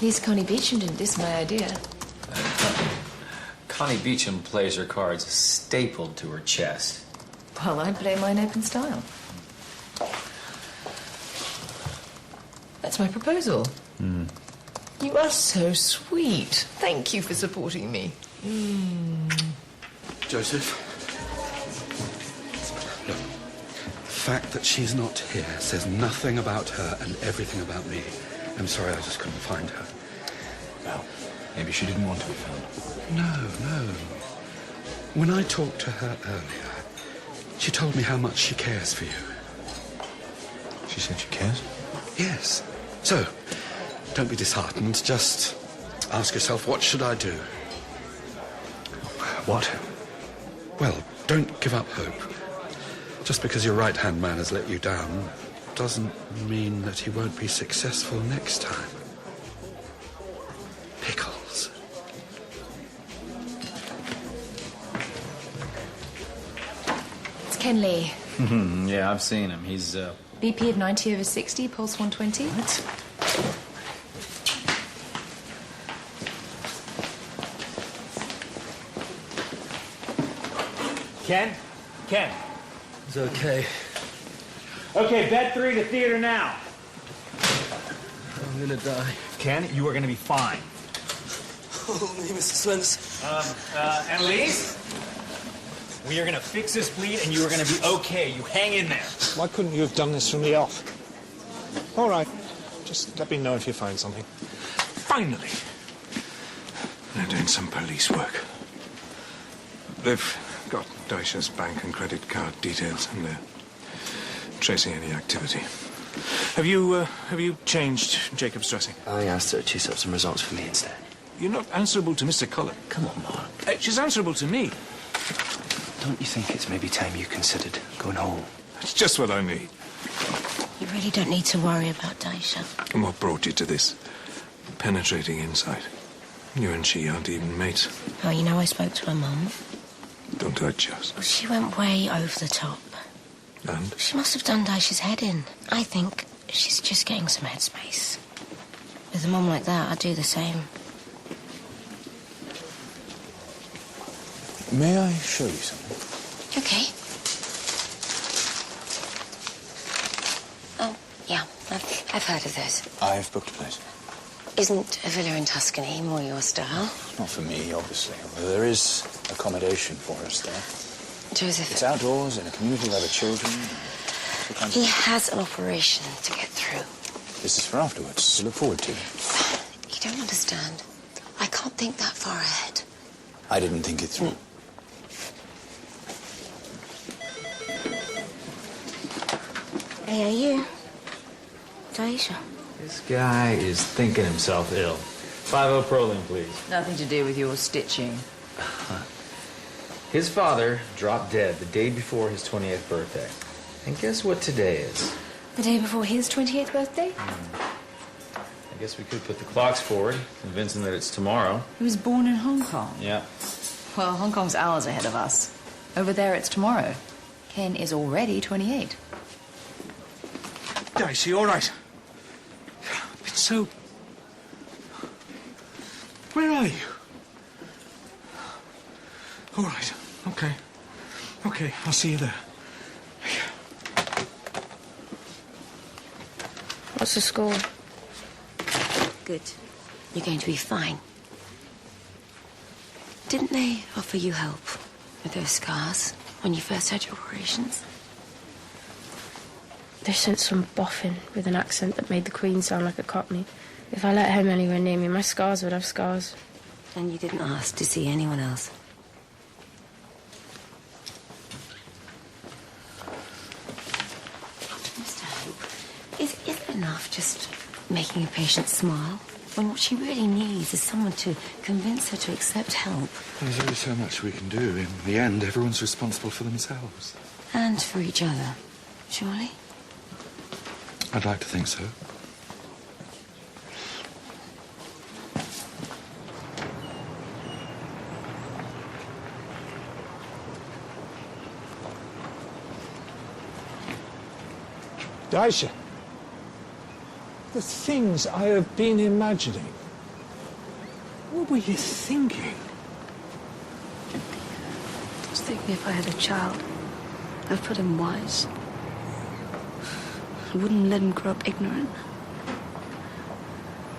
least Connie Beecham didn't diss my idea. Connie Beecham plays her cards stapled to her chest. Well, I play mine open style. That's my proposal. You are so sweet. Thank you for supporting me. Joseph? Look, the fact that she's not here says nothing about her and everything about me. I'm sorry, I just couldn't find her. Well, maybe she didn't want to be found. No. When I talked to her earlier, she told me how much she cares for you. She said she cares? Yes. So, don't be disheartened. Just ask yourself, what should I do? What? Well, don't give up hope. Just because your right-hand man has let you down doesn't mean that he won't be successful next time. Pickles. It's Ken Lee. Yeah, I've seen him. He's, BP of 90/60, pulse 120. What? Ken. It's okay. Okay, bed 3 to theater now. I'm gonna die. Ken, you are going to be fine. Oh, me, Mr. Spence. Annalise? We are going to fix this bleed and you are going to be okay. You hang in there. Why couldn't you have done this from the off? All right. Just let me know if you find something. Finally! They're doing some police work. They've got Daisha's bank and credit card details, and they're tracing any activity. Have you changed Jacob's dressing? I asked her to chase up some results for me instead. You're not answerable to Mr. Cullen. Come on, Mark. She's answerable to me. Don't you think it's maybe time you considered going home? That's just what I need. You really don't need to worry about Daisha. And what brought you to this? Penetrating insight. You and she aren't even mates. Oh, you know I spoke to her mum. Don't touch us. Well, she went way over the top. And? She must have done Daisha's head in. I think she's just getting some headspace. With a mum like that, I'd do the same. May I show you something? Okay. Oh, yeah, I've heard of those. I've booked a place. Isn't a villa in Tuscany more your style? Not for me, obviously. There is accommodation for us there. Joseph... It's outdoors in a community where the children... He has an operation to get through. This is for afterwards, to look forward to. You don't understand. I can't think that far ahead. I didn't think it through. Hey, are you? Daisha. This guy is thinking himself ill. 5-0 proline, please. Nothing to do with your stitching. His father dropped dead the day before his 28th birthday. And guess what today is? The day before his 28th birthday? I guess we could put the clocks forward, convince him that it's tomorrow. He was born in Hong Kong. Yeah. Well, Hong Kong's hours ahead of us. Over there, it's tomorrow. Ken is already 28. Dicey, all right. It's so... Where are you? All right. Okay. Okay, I'll see you there. What's the score? Good. You're going to be fine. Didn't they offer you help with those scars when you first had your operations? They sent some boffin with an accent that made the Queen sound like a Cockney. If I let him anywhere near me, my scars would have scars. And you didn't ask to see anyone else? Mr. Hope, is it enough just making a patient smile when what she really needs is someone to convince her to accept help? There's only so much we can do. In the end, everyone's responsible for themselves. And for each other, surely? I'd like to think so. Daisha, the things I have been imagining. What were you thinking? I was thinking if I had a child, I'd put him wise. I wouldn't let him grow up ignorant.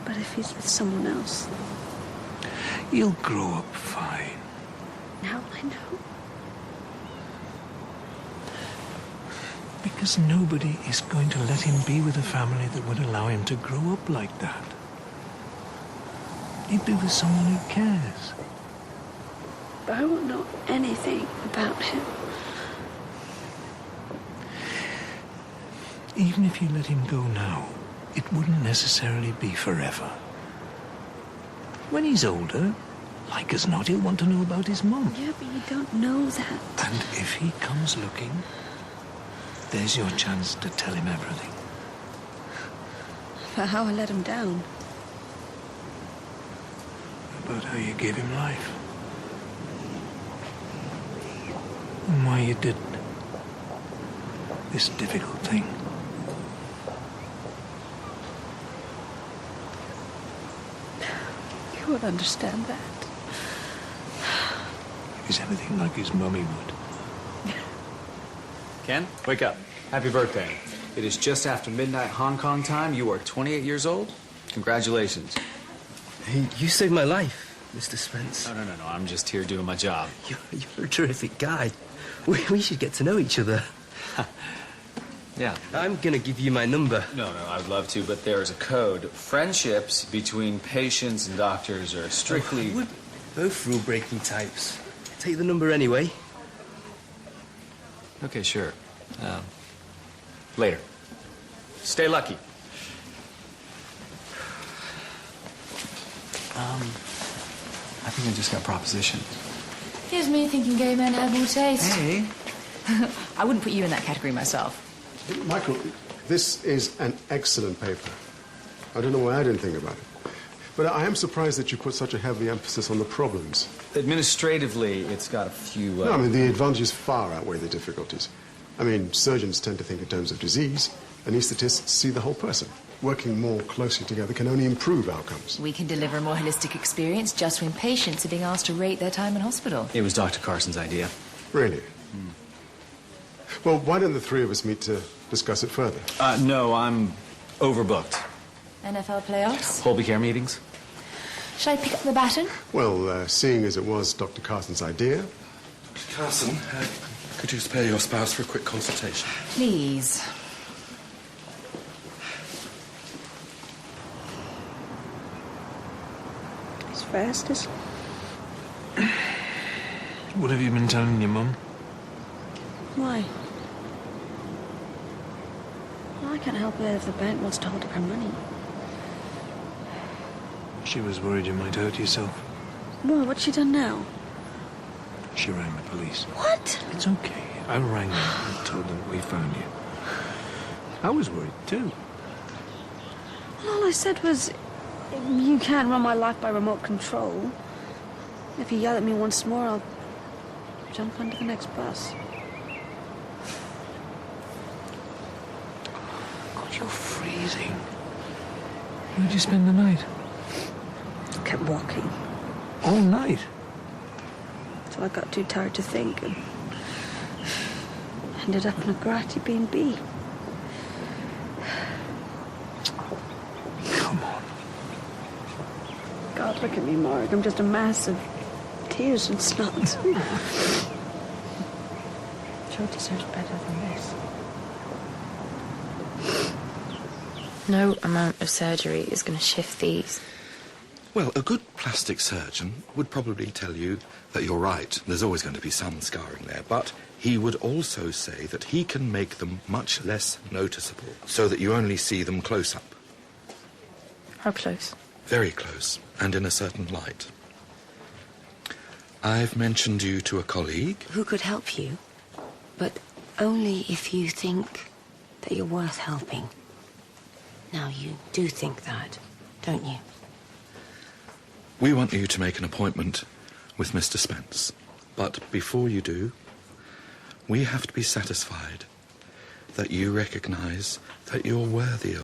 But if he's with someone else... He'll grow up fine. Now I know. Because nobody is going to let him be with a family that would allow him to grow up like that. He'd be with someone who cares. But I won't know anything about him. Even if you let him go now, it wouldn't necessarily be forever. When he's older, like as not, he'll want to know about his mum. Yeah, but you don't know that. And if he comes looking, there's your chance to tell him everything. About how I let him down. About how you gave him life. And why you did this difficult thing. You won't understand that. He's everything like his mummy would. Ken, wake up. Happy birthday. It is just after midnight Hong Kong time. You are 28 years old. Congratulations. Hey, you saved my life, Mr. Spence. No. I'm just here doing my job. You're a terrific guy. We should get to know each other. Yeah. I'm gonna give you my number. No, I would love to, but there is a code. Friendships between patients and doctors are strictly... We're both rule-breaking types. Take the number anyway. Okay, sure. Later. Stay lucky. I think I just got a proposition. Here's me thinking gay men have more taste. Hey. I wouldn't put you in that category myself. Michael, this is an excellent paper. I don't know why I didn't think about it. But I am surprised that you put such a heavy emphasis on the problems. Administratively, it's got a few... No, I mean, the advantages far outweigh the difficulties. I mean, surgeons tend to think in terms of disease. Anaesthetists see the whole person. Working more closely together can only improve outcomes. We can deliver a more holistic experience just when patients are being asked to rate their time in hospital. It was Dr. Carson's idea. Really? Well, why don't the three of us meet to discuss it further? No, I'm overbooked. NFL playoffs? Holby care meetings? Shall I pick up the baton? Well, seeing as it was Dr. Carson's idea... Dr. Carson, could you spare your spouse for a quick consultation? Please. It's fast, is What have you been telling your mum? Why? Well, I can't help it if the bank wants to hold up her money. She was worried you might hurt yourself. Well, what's she done now? She rang the police. What? It's okay. I rang them and told them we found you. I was worried too. Well, all I said was, you can't run my life by remote control. If you yell at me once more, I'll jump onto the next bus. God, you're freezing. Where'd you spend the night? Kept walking. All night? So I got too tired to think and ended up in a grassy B&B. Come on. God, look at me, Mark. I'm just a mass of tears and snot. Joe deserves better than this. No amount of surgery is going to shift these. Well, a good plastic surgeon would probably tell you that you're right. There's always going to be some scarring there. But he would also say that he can make them much less noticeable so that you only see them close up. How close? Very close, and in a certain light. I've mentioned you to a colleague. Who could help you, but only if you think that you're worth helping. Now, you do think that, don't you? We want you to make an appointment with Mr. Spence. But before you do, we have to be satisfied that you recognize that you're worthy of